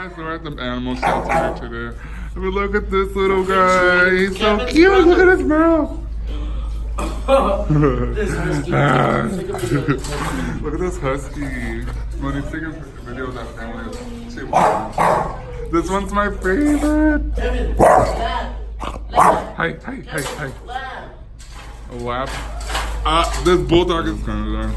guys, we're at the animal shelter today. I mean, look at this little guy. He's so cute. Look at his mouth. Look at this husky. When he's taking videos of that family, this one's my favorite. Hi. A lap. This bulldog is kind of there.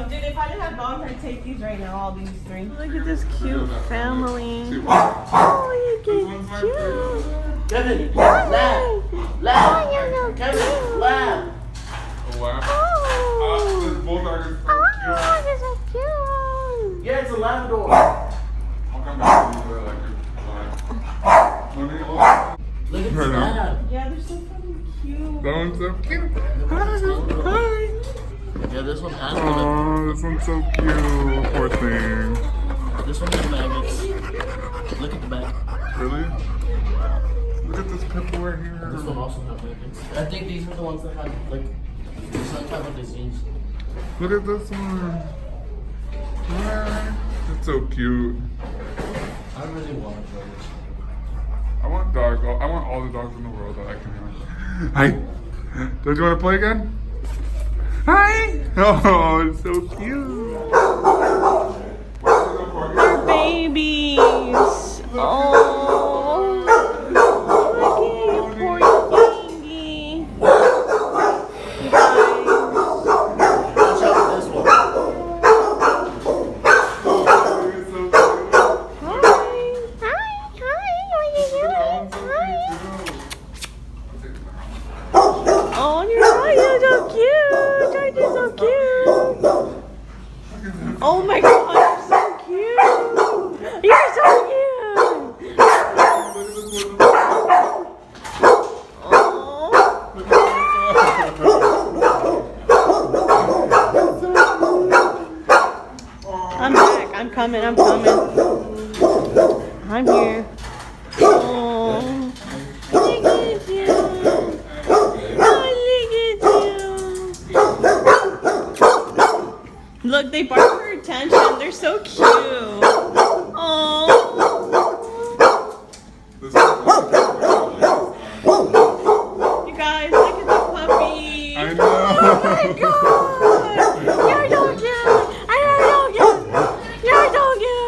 Dude, if I didn't have dogs, I'd take these right now, all these three. Look at this cute family. Oh, look at cute. Kevin, lab. Kevin, lab. A lap. This bulldog is so cute. Yeah, it's a Labrador. I'll come back to you later. Look at this lab. Yeah, they're so fucking cute. That one's so cute. Hi. Yeah, this one has Oh, this one's so cute. Poor thing. This one has magnets. Look at the back. Really? Look at this pit bull right here. This one also has magnets. I think these are the ones that have like some type of disease. Look at this one. It's so cute. I really want to play this. I want dogs. I want all the dogs in the world that I can have. Hi. Don't you want to play again? Hi. Oh, it's so cute. They're babies. Oh, look at you, poor baby. You guys. Watch out for this one. Oh, you're so cute. You're so cute. Oh my god, you're so cute. You're so cute. I'm back. I'm coming. I'm here. Oh, look at you. Look, they bark for attention. They're so cute. Oh. You guys, look at the puppy. I know. Oh my god. You're so cute. You're so cute. You're so cute.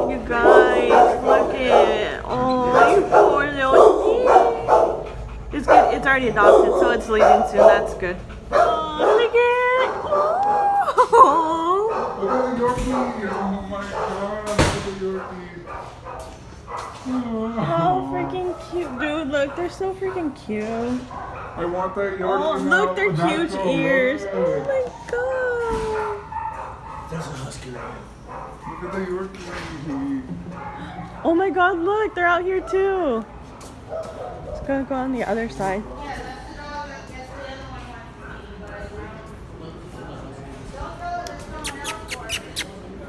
You guys, look at you poor little thing. It's good. It's already adopted, so it's leaving soon. That's good. Oh, look at Look at the Yorkie. Oh my god. Look at the Yorkie. oh, freaking cute, dude. Look, they're so freaking cute. I want that Yorkie. Oh, look, their huge ears. Oh my god. There's a husky right here. Look at the Yorkie. Oh my god, look, they're out here too. It's gonna go on the other side.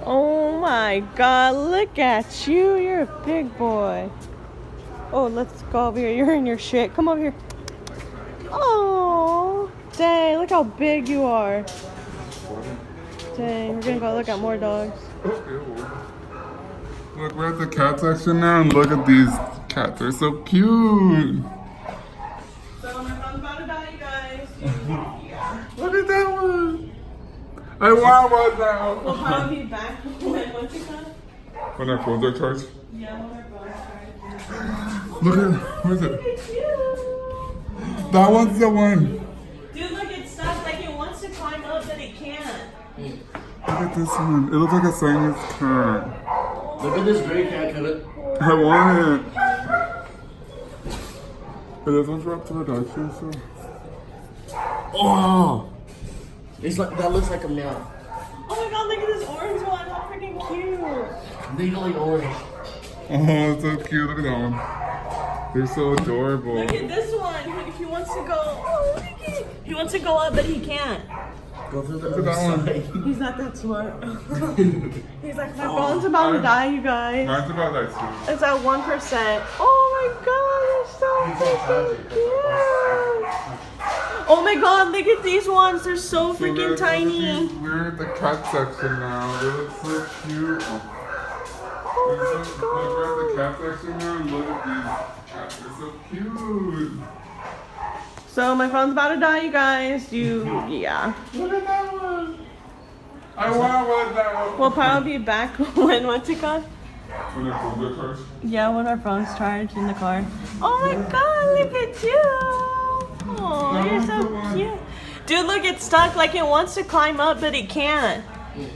Oh my god, look at you. You're a big boy. Oh, let's go over here. You're in your shit. Come over here. Oh, dang, look how big you are. Dang, we're gonna go look at more dogs. Look, we're at the cat section now, and look at these cats. They're so cute. So my phone's about to die, you guys. Look at that one. I want one now. We'll probably be back when what's it called? When our phones are charged. Yeah, when our phones are charged. Look at where is it? Look at you. That one's the one. Dude, look, it's stuck like it wants to climb up, but it can't. Look at this one. It looks like a Siamese cat. Look at this gray cat, Kevin. I want it. But this one's wrapped to the dog food, so. Oh! It's like, that looks like a meow. Oh my god, look at this orange one. How freaking cute. Legally orange. Oh, it's so cute. Look at that one. They're so adorable. Look at this one. He wants to go. Oh, look at it. He wants to go up, but he can't. Go through the Look other at that one. side. He's not that smart. He's like, my phone's about to die, you guys. Mine's about that too. It's at 1%. Oh my god, it's so freaking cute. Oh my god, look at these ones. They're so freaking tiny. We're at the cat section now. They look so cute. Oh We're at the cat section now. And look at these cats. They're so cute. So my phone's about to die, you guys. Yeah. Look at that one. I want one that one. We'll probably be back when, what's it called? When they're full of cars. Yeah, when our phone's charged in the car. Oh my god, look at you. Oh, That you're one's the so one. cute. Dude, look, it's stuck like it wants to climb up, but it can't. Look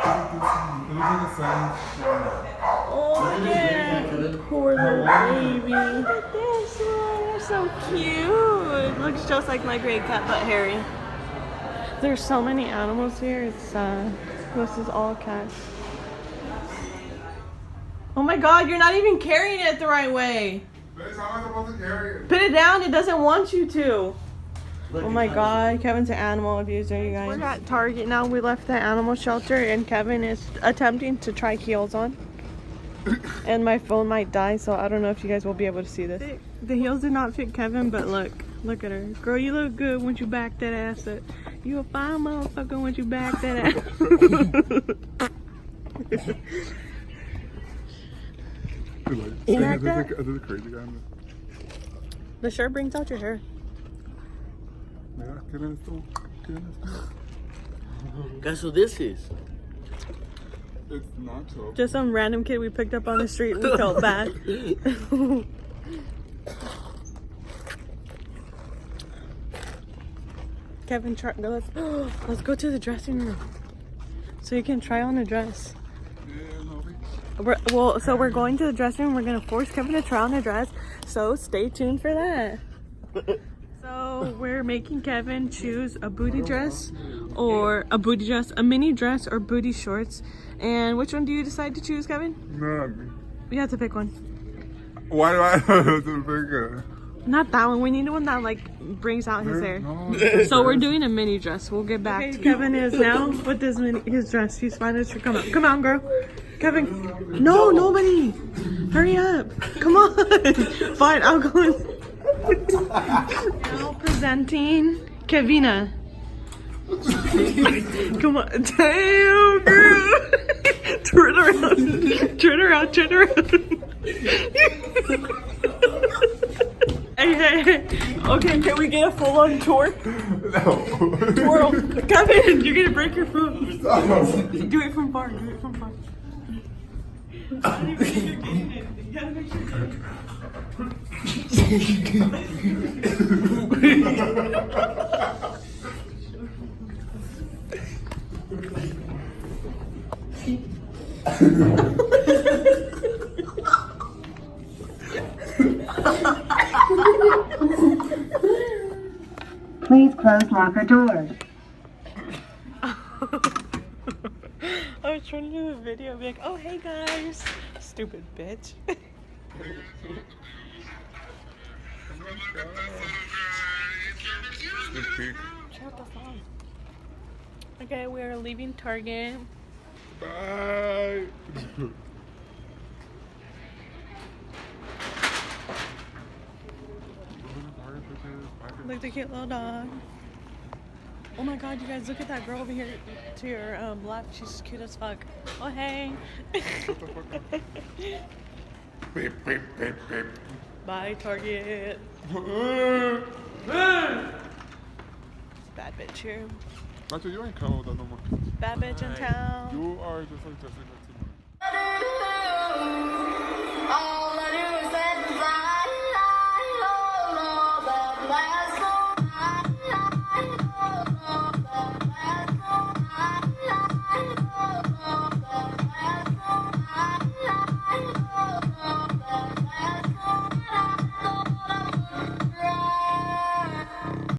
at this one. It looks like a Siamese cat. Oh, yeah. Poor little baby. Look at this one. They're so cute. Looks just like my great cat, but hairy. There's so many animals here. It's sad. This is all cats. Oh my god, you're not even carrying it the right way. Bitch, how am I supposed to carry it? Put it down. It doesn't want you to. Look, Oh my it's god, Kevin's an animal abuser, you guys. We're at Target now. We left the animal shelter and Kevin is attempting to try heels on. And my phone might die, so I don't know if you guys will be able to see this. The heels did not fit Kevin, but look at her. Girl, you look good once you back that ass up. You a fine motherfucker once you back that ass. You like that? This is a crazy guy. The shirt brings out your hair. Yeah, get in the stool. Get in the stool. Guess who this is? It's Nacho. Just some random kid we picked up on the street and we felt bad. Kevin, let's go to the dressing room so you can try on a dress. Yeah, no, So we're going to the dressing room. We're gonna force Kevin to try on a dress. So stay tuned for that. So we're making Kevin choose a booty dress, a mini dress, or booty shorts. And which one do you decide to choose, Kevin? None. You have to pick one. Why do I have to pick it? Not that one. We need one that like brings out his hair. No. So we're doing a mini dress. We'll get back. Okay, Kevin is now with his dress. He's finding to come on, girl. Kevin, no, nobody. Hurry up. Come on. Fine, I'll go in. Now presenting Kevina. Come on. Damn, girl. Turn around. Hey. Okay, can we get a full-on tour? No. Twirl. Kevin, you're gonna break your foot. Do it from far. You gotta make sure you're getting it. You gotta make sure you're getting Please close locker doors. I was trying to do a video, be like, oh hey guys, stupid bitch. Shut the phone. Okay, we are leaving Target. Bye. Look at the cute little dog. Oh my god, you guys, look at that girl over here to your left. She's cute as fuck. Oh hey. Beep, beep, beep, beep. Bye Target. Bad bitch here. Nacho, you ain't coming with us no more. Bad bitch in town. You are just like Jessica.